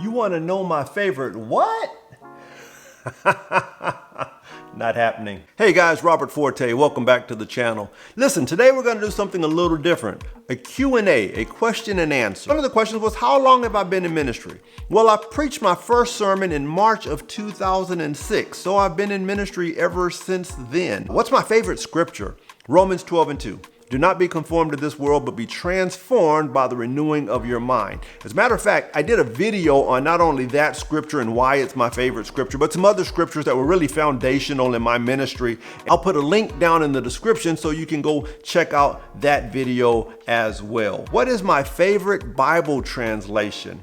You want to know my favorite what? Not happening. Hey guys, Robert Forte, welcome back to the channel. Listen, today we're going to do something a little different. A Q&A, a question and answer. One of the questions was, how long have I been in ministry? Well, I preached my first sermon in March of 2006, so I've been in ministry ever since then. What's my favorite scripture? Romans 12:2. Do not be conformed to this world, but be transformed by the renewing of your mind. As a matter of fact, I did a video on not only that scripture and why it's my favorite scripture, but some other scriptures that were really foundational in my ministry. I'll put a link down in the description so you can go check out that video as well. What is my favorite Bible translation?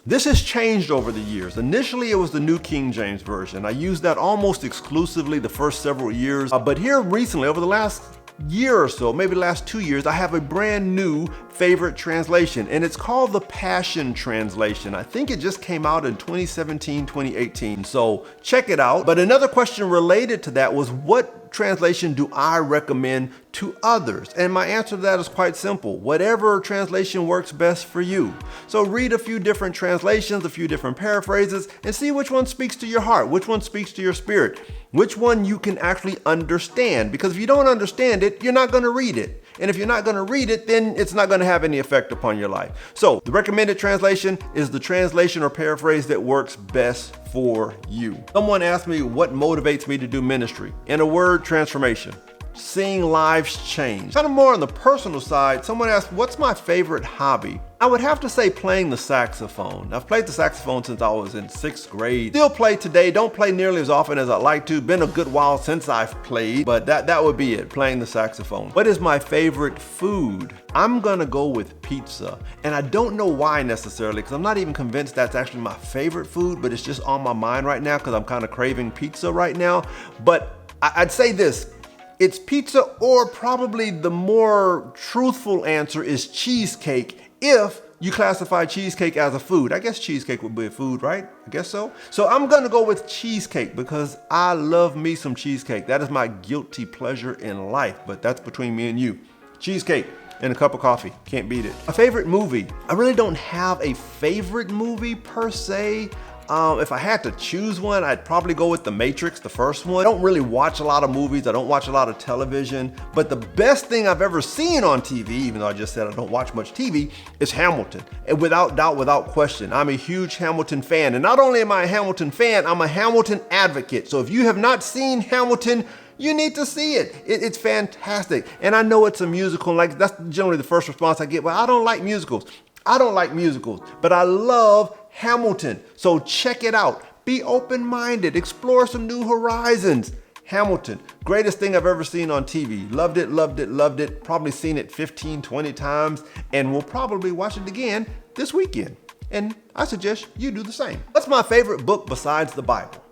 This has changed over the years. Initially, it was the New King James Version. I used that almost exclusively the first several years, but here recently, over the last year or so, maybe the last 2 years, I have a brand new favorite translation, and it's called the Passion Translation. I think it just came out in 2017, 2018, so check it out. But another question related to that was, what translation do I recommend to others? And my answer to that is quite simple. Whatever translation works best for you. So read a few different translations, a few different paraphrases, and see which one speaks to your heart, which one speaks to your spirit, which one you can actually understand. Because if you don't understand it, you're not going to read it. And if you're not going to read it, then it's not going to have any effect upon your life. So the recommended translation is the translation or paraphrase that works best for you. Someone asked me what motivates me to do ministry. In a word, transformation. Seeing lives change. Kind of more on the personal side, someone asked, what's my favorite hobby? I would have to say playing the saxophone. I've played the saxophone since I was in 6th grade. Still play today, don't play nearly as often as I'd like to. Been a good while since I've played, but that would be it, playing the saxophone. What is my favorite food? I'm gonna go with pizza. And I don't know why necessarily, because I'm not even convinced that's actually my favorite food, but it's just on my mind right now because I'm kind of craving pizza right now. But I'd say this, it's pizza, or probably the more truthful answer is cheesecake, if you classify cheesecake as a food. I guess cheesecake would be a food, right? I guess so. So I'm gonna go with cheesecake because I love me some cheesecake. That is my guilty pleasure in life, but that's between me and you. Cheesecake and a cup of coffee, can't beat it. A favorite movie. I really don't have a favorite movie per se. If I had to choose one, I'd probably go with The Matrix, the first one. I don't really watch a lot of movies. I don't watch a lot of television, but the best thing I've ever seen on TV, even though I just said I don't watch much TV, is Hamilton. And without doubt, without question, I'm a huge Hamilton fan. And not only am I a Hamilton fan, I'm a Hamilton advocate. So if you have not seen Hamilton, you need to see it. It's fantastic. And I know it's a musical, like that's generally the first response I get. Well, I don't like musicals. I don't like musicals, but I love Hamilton. So check it out. Be open-minded. Explore some new horizons. Hamilton, greatest thing I've ever seen on TV. Loved it, loved it, loved it. Probably seen it 15, 20 times, and we'll probably watch it again this weekend. And I suggest you do the same. What's my favorite book besides the Bible?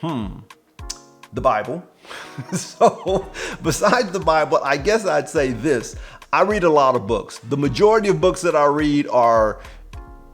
The Bible. So besides the Bible, I guess I'd say this. I read a lot of books. The majority of books that I read are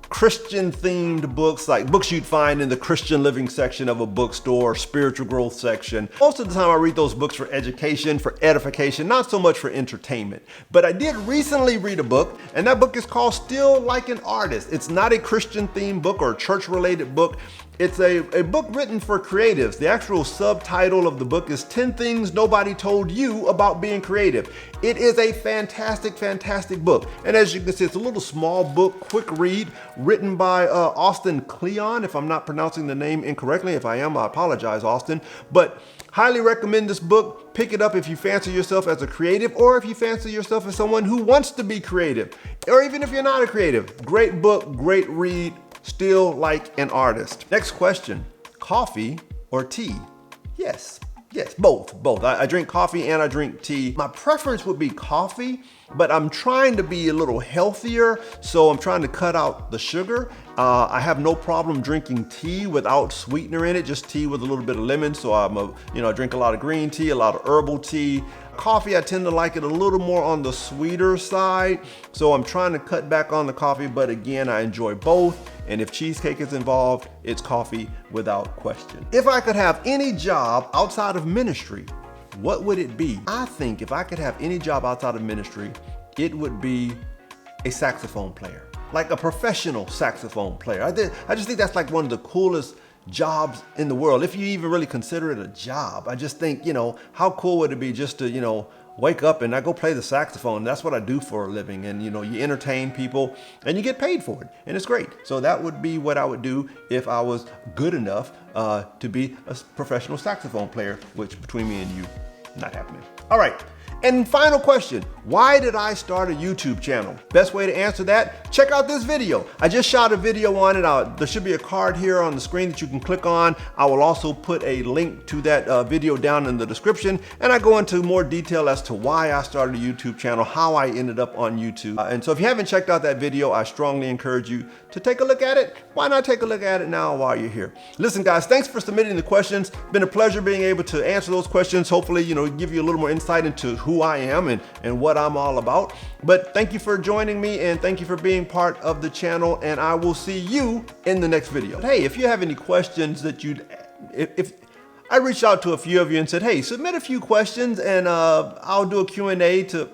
Christian themed books, like books you'd find in the Christian living section of a bookstore, spiritual growth section. Most of the time I read those books for education, for edification, not so much for entertainment. But I did recently read a book, and that book is called Still Like an Artist. It's not a Christian themed book or a church related book. It's a book written for creatives. The actual subtitle of the book is 10 Things Nobody Told You About Being Creative. It is a fantastic, fantastic book. And as you can see, it's a little small book, quick read, written by Austin Kleon, if I'm not pronouncing the name incorrectly. If I am, I apologize, Austin. But highly recommend this book. Pick it up if you fancy yourself as a creative, or if you fancy yourself as someone who wants to be creative, or even if you're not a creative. Great book, great read. Still like an artist. Next question, coffee or tea? Yes, both. I drink coffee and I drink tea. My preference would be coffee, but I'm trying to be a little healthier, so I'm trying to cut out the sugar. I have no problem drinking tea without sweetener in it, just tea with a little bit of lemon. So I drink a lot of green tea, a lot of herbal tea. Coffee, I tend to like it a little more on the sweeter side. So I'm trying to cut back on the coffee, but again, I enjoy both. And if cheesecake is involved, it's coffee without question. If I could have any job outside of ministry, what would it be? I think if I could have any job outside of ministry, it would be a saxophone player. like a professional saxophone player. I just think that's like one of the coolest jobs in the world, if you even really consider it a job. I just think, how cool would it be just to, wake up and I go play the saxophone. That's what I do for a living. And, you entertain people and you get paid for it. And it's great. So that would be what I would do if I was good enough to be a professional saxophone player, which between me and you, not happening. All right. And final question, why did I start a YouTube channel? Best way to answer that, check out this video. I just shot a video on it. There should be a card here on the screen that you can click on. I will also put a link to that video down in the description. And I go into more detail as to why I started a YouTube channel, how I ended up on YouTube. And so if you haven't checked out that video, I strongly encourage you to take a look at it. Why not take a look at it now while you're here? Listen, guys, thanks for submitting the questions. Been a pleasure being able to answer those questions. Hopefully, give you a little more insight into who I am and what I'm all about. But thank you for joining me and thank you for being part of the channel, and I will see you in the next video. Hey, if you have any questions that if I reached out to a few of you and said, hey, submit a few questions and I'll do a Q&A to